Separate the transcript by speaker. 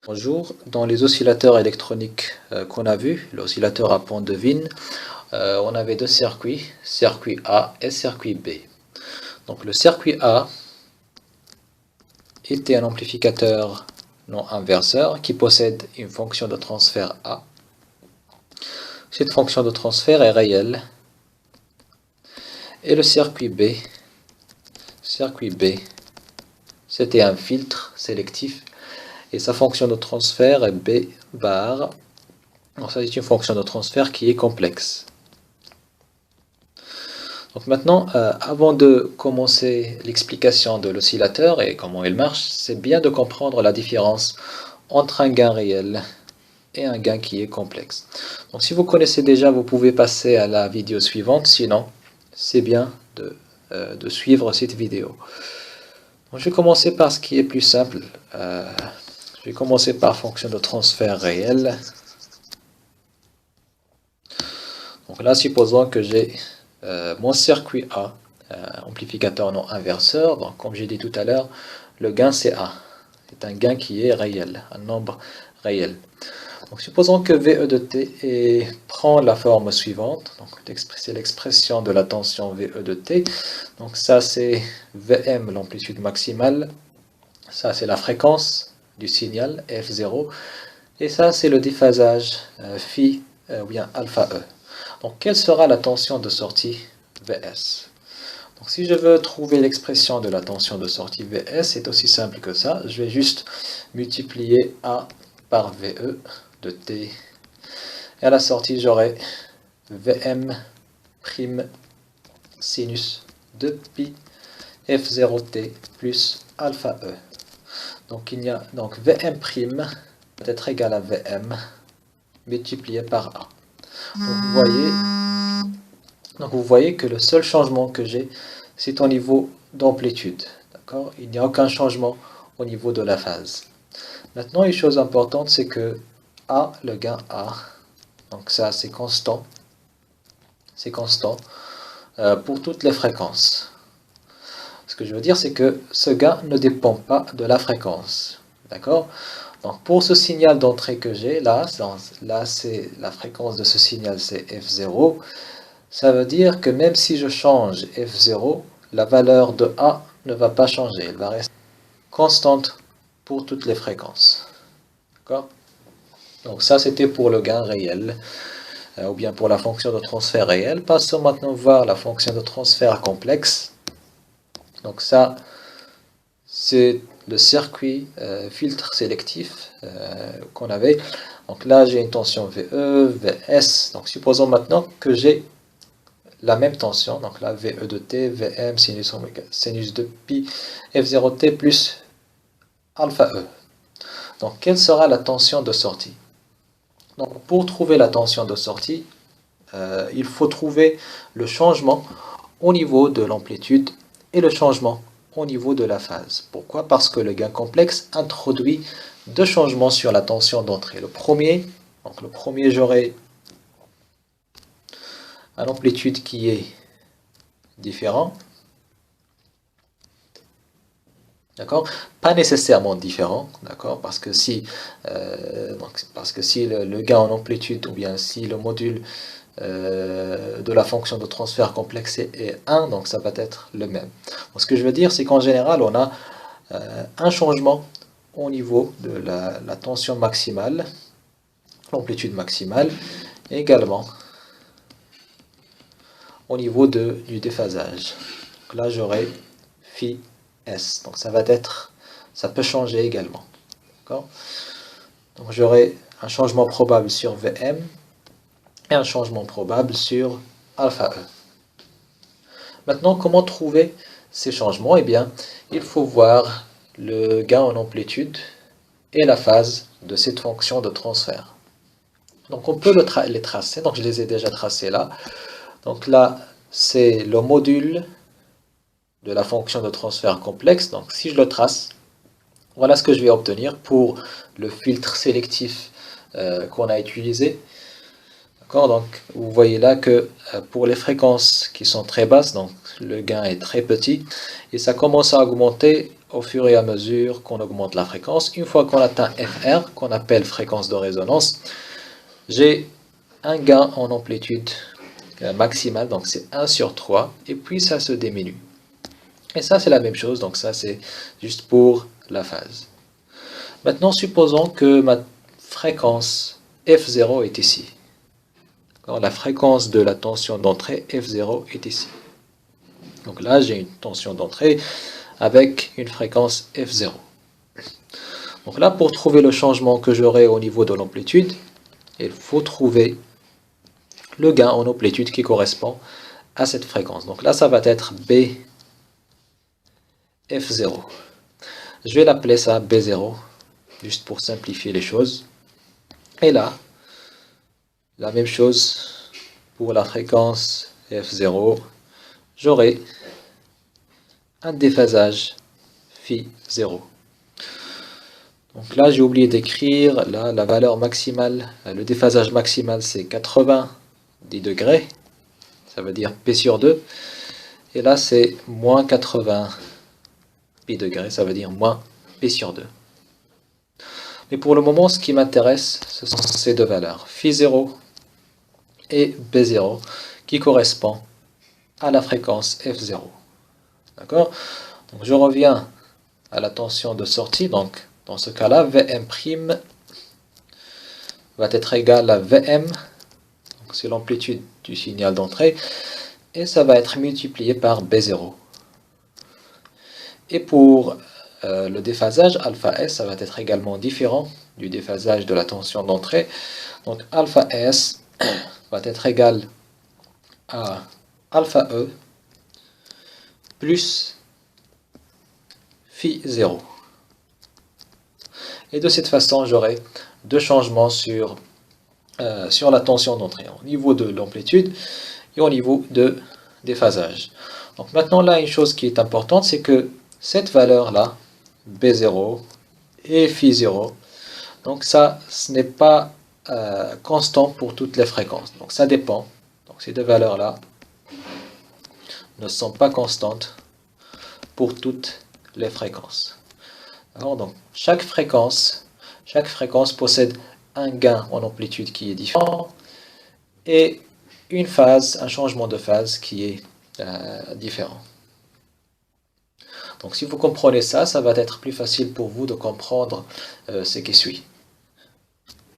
Speaker 1: Bonjour, dans les oscillateurs électroniques qu'on a vus, l'oscillateur à pont de Wien, on avait deux circuits, circuit A et circuit B. Donc le circuit A était un amplificateur non inverseur qui possède une fonction de transfert A. Cette fonction de transfert est réelle. Et le circuit B, c'était un filtre sélectif et sa fonction de transfert est B bar. Donc ça c'est une fonction de transfert qui est complexe. Donc maintenant, avant de commencer l'explication de l'oscillateur et comment il marche, c'est bien de comprendre la différence entre un gain réel et un gain qui est complexe. Donc si vous connaissez déjà, vous pouvez passer à la vidéo suivante, sinon c'est bien de suivre cette vidéo. Donc, je vais commencer par ce qui est plus simple. Je vais commencer par fonction de transfert réel. Donc là, supposons que j'ai mon circuit A, amplificateur non inverseur. Donc comme j'ai dit tout à l'heure, le gain c'est A. C'est un gain qui est réel, un nombre réel. Donc supposons que VE de t prend la forme suivante. Donc c'est l'expression de la tension VE de t. Donc ça c'est Vm, l'amplitude maximale. Ça c'est la fréquence du signal F0. Et ça c'est le déphasage phi ou bien alpha E. Donc, quelle sera la tension de sortie Vs? Donc, si je veux trouver l'expression de la tension de sortie Vs, c'est aussi simple que ça. Je vais juste multiplier A par VE de t. Et à la sortie, j'aurai Vm prime sinus de pi F0t plus alpha E. Donc, Vm prime peut être égal à Vm multiplié par A. Donc vous voyez que le seul changement que j'ai, c'est au niveau d'amplitude. D'accord? Il n'y a aucun changement au niveau de la phase. Maintenant, une chose importante, c'est que A, le gain A, donc ça c'est constant. C'est constant pour toutes les fréquences. Ce que je veux dire, c'est que ce gain ne dépend pas de la fréquence. D'accord? Donc pour ce signal d'entrée que j'ai, là c'est la fréquence de ce signal, c'est F0. Ça veut dire que même si je change F0, la valeur de A ne va pas changer. Elle va rester constante pour toutes les fréquences. D'accord? Donc ça c'était pour le gain réel, ou bien pour la fonction de transfert réel. Passons maintenant voir la fonction de transfert complexe. Donc ça, c'est le circuit filtre sélectif qu'on avait. Donc là, j'ai une tension VE, VS. Donc supposons maintenant que j'ai la même tension. Donc là, VE de t, Vm sinus de pi F0t plus alpha E. Donc quelle sera la tension de sortie? Donc pour trouver la tension de sortie, il faut trouver le changement au niveau de l'amplitude et le changement au niveau de la phase. Pourquoi? Parce que le gain complexe introduit deux changements sur la tension d'entrée. Le premier, j'aurai une amplitude qui est différent. D'accord? Pas nécessairement différent, d'accord? Parce que si le gain en amplitude ou bien si le module de la fonction de transfert complexe est 1, donc ça va être le même. Donc, ce que je veux dire, c'est qu'en général, on a un changement au niveau de la tension maximale, l'amplitude maximale, et également au niveau du déphasage. Donc là, j'aurai phi S. Donc ça peut changer également. Donc j'aurai un changement probable sur Vm et un changement probable sur alpha E. Maintenant, comment trouver ces changements? Eh bien, il faut voir le gain en amplitude et la phase de cette fonction de transfert. Donc on peut les tracer, donc je les ai déjà tracés là. Donc là, c'est le module de la fonction de transfert complexe. Donc si je le trace, voilà ce que je vais obtenir pour le filtre sélectif qu'on a utilisé. Donc vous voyez là que pour les fréquences qui sont très basses, donc le gain est très petit, et ça commence à augmenter au fur et à mesure qu'on augmente la fréquence. Une fois qu'on atteint FR, qu'on appelle fréquence de résonance, j'ai un gain en amplitude maximale, donc c'est 1 sur 3, et puis ça se diminue. Et ça c'est la même chose, donc ça c'est juste pour la phase. Maintenant supposons que ma fréquence F0 est ici. Alors, la fréquence de la tension d'entrée F0 est ici. Donc là j'ai une tension d'entrée avec une fréquence F0. Donc là, pour trouver le changement que j'aurai au niveau de l'amplitude, il faut trouver le gain en amplitude qui correspond à cette fréquence. Donc là, ça va être BF0. Je vais l'appeler ça B0, juste pour simplifier les choses. Et là, la même chose pour la fréquence F0, j'aurai un déphasage Φ0. Donc là, j'ai oublié d'écrire, là, la valeur maximale, le déphasage maximal, c'est 90 degrés, ça veut dire P sur 2, et là, c'est moins 80 pi degrés, ça veut dire moins P sur 2. Mais pour le moment, ce qui m'intéresse, ce sont ces deux valeurs, Φ0 et B0, qui correspondent à la fréquence F0. D'accord? Donc je reviens à la tension de sortie, donc dans ce cas-là, Vm' va être égal à Vm, c'est l'amplitude du signal d'entrée, et ça va être multiplié par B0. Et pour le déphasage, alpha S, ça va être également différent du déphasage de la tension d'entrée. Donc alpha S va être égal à alpha E plus Φ0. Et de cette façon, j'aurai deux changements sur la tension d'entrée, au niveau de l'amplitude et au niveau de déphasage. Donc maintenant, là, une chose qui est importante, c'est que cette valeur-là, B0 et Φ0, donc ça, ce n'est pas constant pour toutes les fréquences. Donc ça dépend. Donc ces deux valeurs-là ne sont pas constantes pour toutes les fréquences. Alors, donc chaque fréquence possède un gain en amplitude qui est différent et une phase, un changement de phase qui est différent. Donc si vous comprenez ça, ça va être plus facile pour vous de comprendre ce qui suit.